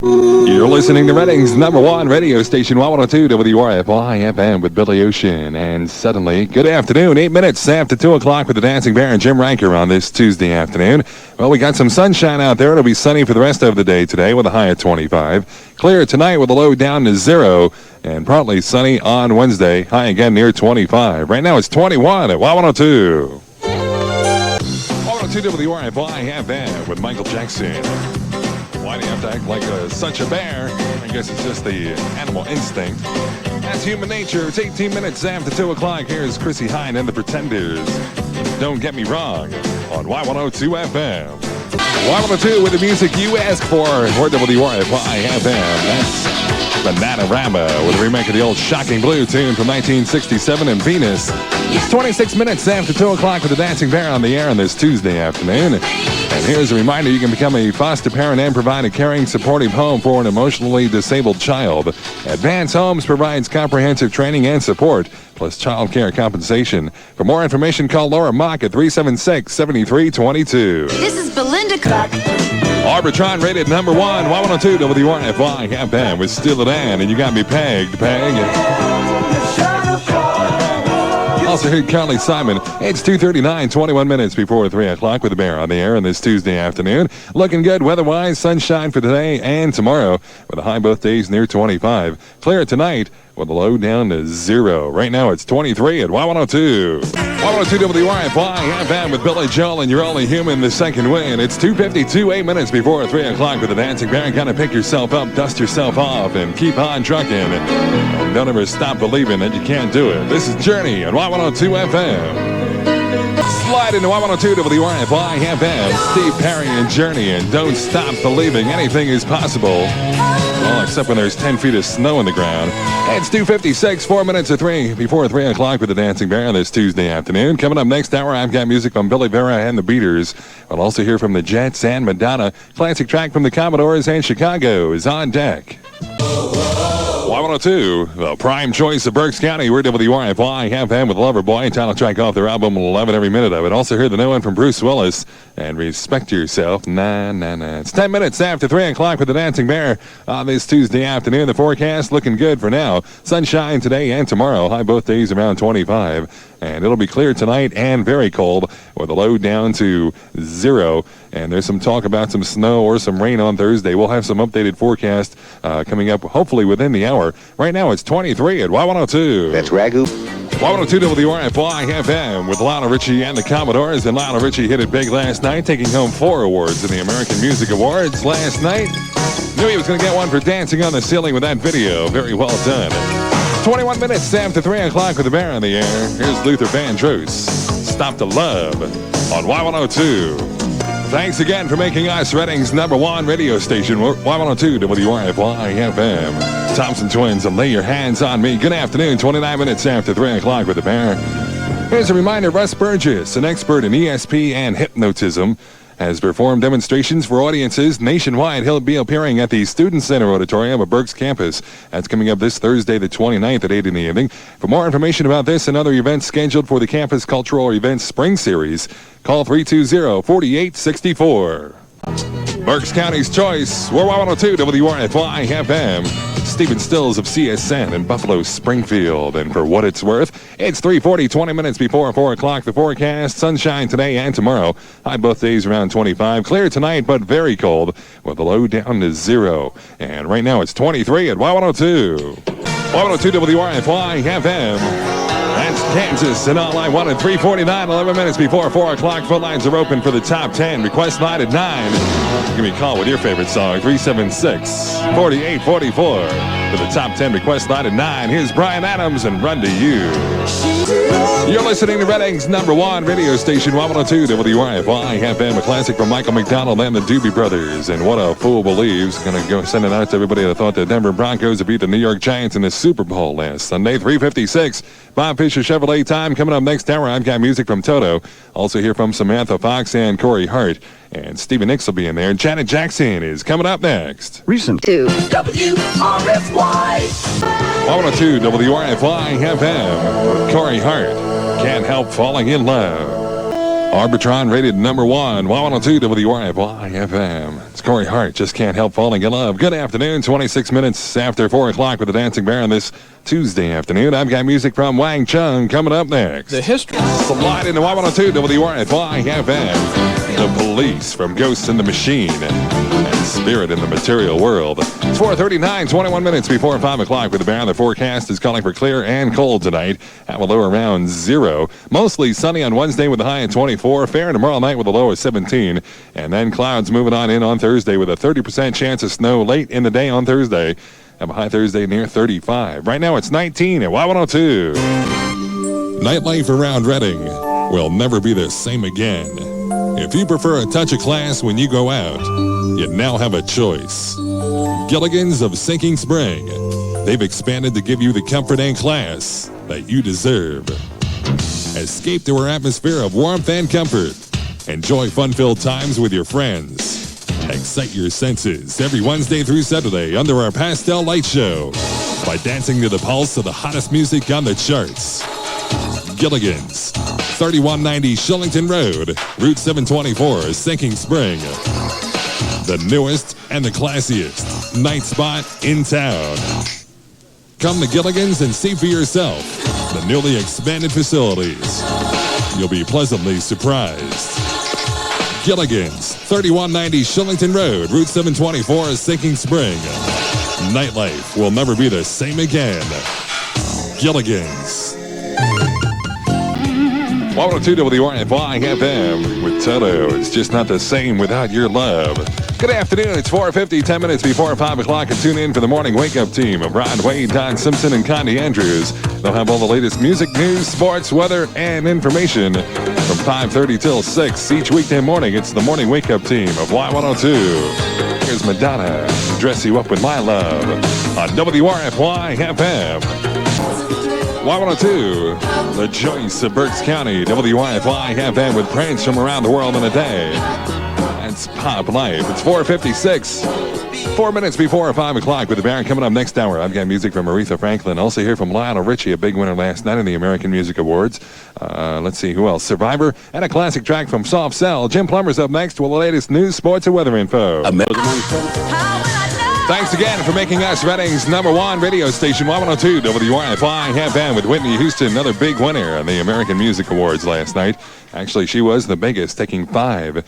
You're listening to Reading's #1 radio station, 102 WRFY FM with Billy Ocean. And suddenly, good afternoon, 8 minutes after 2 o'clock with the Dancing Bear and Jim Ranker on this Tuesday afternoon. Well, we got some sunshine out there. It'll be sunny for the rest of the day today with a high of 25. Clear tonight with a low down to 0. And partly sunny on Wednesday, high again near 25. Right now it's 21 at 102. 102 WRFY FM with Michael Jackson. Why do you have to act like such a bear? I guess it's just the animal instinct. That's human nature. It's 18 minutes after 2 o'clock. Here's Chrissy Hine and the Pretenders. Don't get me wrong on Y102 FM. Y102 with the music you ask for. Or WRFY FM. That's Bananarama with a remake of the old Shocking Blue tune from 1967 and Venus. It's 26 minutes after 2 o'clock with the Dancing Bear on the air on this Tuesday afternoon. And here's a reminder, you can become a foster parent and provide a caring, supportive home for an emotionally disabled child. Advance Homes provides comprehensive training and support, plus child care compensation. For more information, call Laura Mock at 376-7322. This is Belinda Cook. Arbitron rated #1, Y102 WRFY FM with Steal It Ann, and you got me pegged, Peg. Also heard Carly Simon. It's 2:39, 21 minutes before 3 o'clock with the Bear on the air on this Tuesday afternoon. Looking good weather-wise, sunshine for today and tomorrow with a high both days near 25. Clear tonight with a low down to 0. Right now it's 23 at Y102. Y102 WRFY FM with Billy Joel and You're Only Human, the second win. It's 2:52, 8 minutes before 3 o'clock with the Dancing Bear. Gotta pick yourself up, dust yourself off, and keep on trucking. And don't ever stop believing that you can't do it. This is Journey on Y102 FM. Slide into Y102 WRFY FM. Steve Perry and Journey, and don't stop believing anything is possible. Well, except when there's 10 feet of snow on the ground. It's 2:56, 4 minutes to 3 before 3 o'clock with the Dancing Bear this Tuesday afternoon. Coming up next hour, I've got music from Billy Vera and the Beaters. We'll also hear from the Jets and Madonna. Classic track from the Commodores and Chicago is on deck. Y102, the prime choice of Berks County. We're WRFY FM with Loverboy. Title track off their album, Love It Every Minute of It. Also heard the new one from Bruce Willis and Respect Yourself. Nah, nah, nah. It's 10 minutes after 3 o'clock with the Dancing Bear on this Tuesday afternoon. The forecast looking good for now. Sunshine today and tomorrow. High both days around 25. And it'll be clear tonight and very cold with a low down to 0. And there's some talk about some snow or some rain on Thursday. We'll have some updated forecast coming up hopefully within the hour. Right now it's 23 at Y102. That's Ragu. Y102 WRFY FM with Lionel Richie and the Commodores. And Lionel Richie hit it big last night, taking home 4 awards in the American Music Awards last night. Knew he was going to get one for Dancing on the Ceiling with that video. Very well done. 21 minutes after 3 o'clock with the Bear on the air. Here's Luther Vandross. Stop the Love on Y102. Thanks again for making us Reading's #1 radio station, Y102 WRFY FM. Thompson Twins and Lay Your Hands on Me. Good afternoon, 29 minutes after 3 o'clock with the Bear. Here's a reminder, Russ Burgess, an expert in ESP and hypnotism, has performed demonstrations for audiences nationwide. He'll be appearing at the Student Center Auditorium of Berks campus. That's coming up this Thursday, the 29th at 8 in the evening. For more information about this and other events scheduled for the Campus Cultural Events Spring Series, call 320-4864. Berks County's Choice, we're Y102 WRFY FM. Stephen Stills of CSN in Buffalo Springfield. And for what it's worth, it's 3:40, 20 minutes before 4 o'clock. The forecast, sunshine today and tomorrow. High both days around 25. Clear tonight, but very cold with a low down to 0. And right now it's 23 at Y102. Y102 WRFY FM. That's Kansas and all I wanted. 3:49, 11 minutes before 4 o'clock. Phone lines are open for the top 10. Request line at 9. Give me a call with your favorite song, 376-4844. For the top 10 request line at 9. Here's Bryan Adams and Run to You. You're listening to Reading's #1 radio station, Y102 WRFY FM. A classic from Michael McDonald and the Doobie Brothers. And What a Fool Believes. Gonna go send it out to everybody that thought the Denver Broncos would beat the New York Giants in the Super Bowl last Sunday. 3:56. Bob Fisher Chevrolet time. Coming up next hour, I've got music from Toto. Also hear from Samantha Fox and Corey Hart. And Stevie Nicks will be in there. Janet Jackson is coming up next. Recent. To WRFY. Y102 WRFY FM with Corey Hart. Can't Help Falling in Love. Arbitron rated number 1, Y102 WRFY FM. It's Corey Hart, just can't help falling in love. Good afternoon, 26 minutes after 4 o'clock with the Dancing Bear on this Tuesday afternoon. I've got music from Wang Chung coming up next. The history. Slide into Y102 WRFY FM. The Police from Ghosts in the Machine and Spirit in the Material World. It's 4:39, 21 minutes before 5 o'clock with the Bear. The forecast is calling for clear and cold tonight. Have a low around 0. Mostly sunny on Wednesday with a high of 24. Fair tomorrow night with a low of 17. And then clouds moving on in on Thursday with a 30% chance of snow late in the day on Thursday. Have a high Thursday near 35. Right now it's 19 at Y102. Nightlife around Reading will never be the same again. If you prefer a touch of class when you go out, you now have a choice. Gilligan's of Sinking Spring. They've expanded to give you the comfort and class that you deserve. Escape to our atmosphere of warmth and comfort. Enjoy fun-filled times with your friends. Excite your senses every Wednesday through Saturday under our Pastel Light Show by dancing to the pulse of the hottest music on the charts. Gilligan's, 3190 Shillington Road, Route 724, Sinking Spring. The newest and the classiest night spot in town. Come to Gilligan's and see for yourself the newly expanded facilities. You'll be pleasantly surprised. Gilligan's, 3190 Shillington Road, Route 724, Sinking Spring. Nightlife will never be the same again. Gilligan's. 102 WRFY FM with Toto. It's just not the same without your love. Good afternoon. It's 4:50, 10 minutes before 5 o'clock. And tune in for the morning wake-up team of Ron Wade, Don Simpson, and Connie Andrews. They'll have all the latest music, news, sports, weather, and information from 5:30 till 6 each weekday morning. It's the morning wake-up team of Y102. Here's Madonna, Dress You Up With My Love on WRFY FM. Y102, the Joyce of Berks County, WRFY FM with pranks from around the world in a day. That's Pop Life. It's 4:56, 4 minutes before 5 o'clock with the Baron. Coming up next hour, I've got music from Aretha Franklin. Also hear from Lionel Richie, a big winner last night in the American Music Awards. Let's see who else. Survivor and a classic track from Soft Cell. Jim Plummer's up next with the latest news, sports, and weather info. Thanks again for making us Reading's #1 radio station, Y102 WRFY FM with Whitney Houston, another big winner on the American Music Awards last night. Actually, she was the biggest, taking 5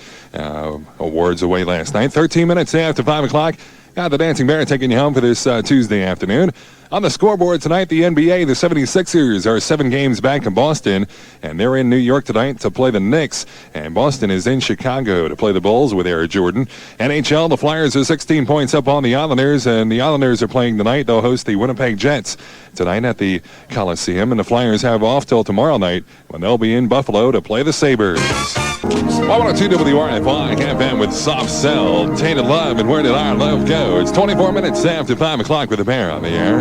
awards away last night. 13 minutes after 5 o'clock. Got the Dancing Bear taking you home for this Tuesday afternoon. On the scoreboard tonight, the NBA, the 76ers are 7 games back in Boston, and they're in New York tonight to play the Knicks, and Boston is in Chicago to play the Bulls with Air Jordan. NHL, the Flyers are 16 points up on the Islanders, and the Islanders are playing tonight. They'll host the Winnipeg Jets tonight at the Coliseum, and the Flyers have off till tomorrow night when they'll be in Buffalo to play the Sabres. 102 WRFY FM with Soft Cell, Tainted Love, and Where Did Our Love Go? It's 24 minutes after 5 o'clock with the Bear on the air.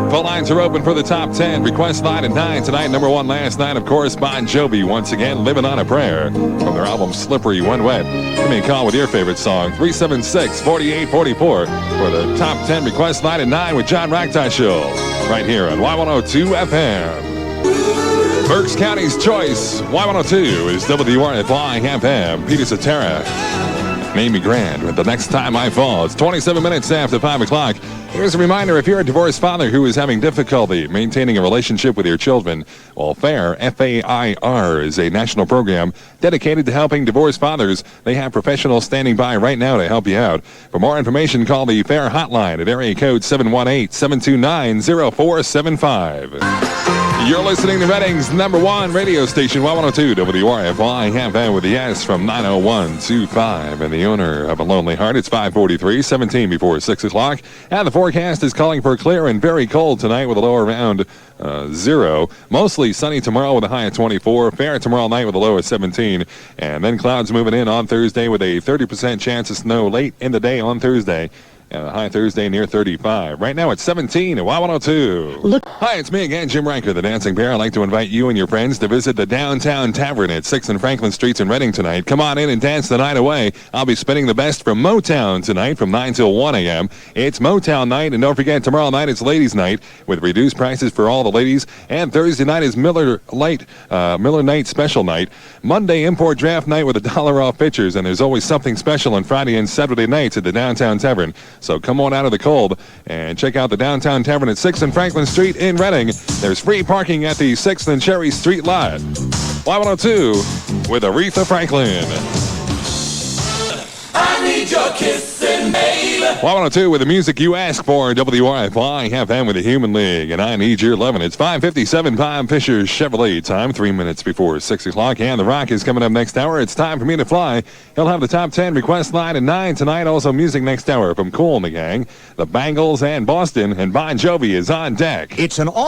Phone lines are open for the top 10. Request line at 9 tonight. #1 last night, of course, Bon Jovi, once again, Living on a Prayer from their album Slippery When Wet. Give me a call with your favorite song, 376-4844 for the top 10 request line at 9 with John Racktashill right here on Y102 FM. Berks County's choice, Y102 is WRFY FM. Peter Cetera and Amy Grant with The Next Time I Fall. It's 27 minutes after 5 o'clock. Here's a reminder, if you're a divorced father who is having difficulty maintaining a relationship with your children, well, FAIR, F-A-I-R, is a national program dedicated to helping divorced fathers. They have professionals standing by right now to help you out. For more information, call the FAIR hotline at area code 718-729-0475. You're listening to Reading's #1 radio station, Y102 WRFY FM with the S from 90125 and the owner of A Lonely Heart. It's 5:43, 17 before 6 o'clock. And the forecast is calling for clear and very cold tonight with a low around 0. Mostly sunny tomorrow with a high of 24. Fair tomorrow night with a low of 17. And then clouds moving in on Thursday with a 30% chance of snow late in the day on Thursday. High Thursday near 35. Right now it's 17 at Y102. Hi, it's me again, Jim Ranker, the Dancing Bear. I'd like to invite you and your friends to visit the Downtown Tavern at 6th and Franklin Streets in Reading tonight. Come on in and dance the night away. I'll be spinning the best from Motown tonight from 9 till 1 a.m. It's Motown night, and don't forget, tomorrow night it's Ladies' Night with reduced prices for all the ladies. And Thursday night is Miller Night Special Night. Monday, Import Draft Night with $1 off pitchers, and there's always something special on Friday and Saturday nights at the Downtown Tavern. So come on out of the cold and check out the Downtown Tavern at 6th and Franklin Street in Reading. There's free parking at the 6th and Cherry Street lot. Y102 with Aretha Franklin. I need your kissing, baby. Y102 with the music you ask for. WRFY FM with the Human League, and I need your lovin'. It's 5:57 Bob Fisher Chevrolet time, 3 minutes before 6 o'clock, and The Rock is coming up next hour. It's time for me to fly. He'll have the top 10 request line at 9 tonight. Also music next hour from Kool and the Gang, the Bangles, and Boston, and Bon Jovi is on deck. It's an all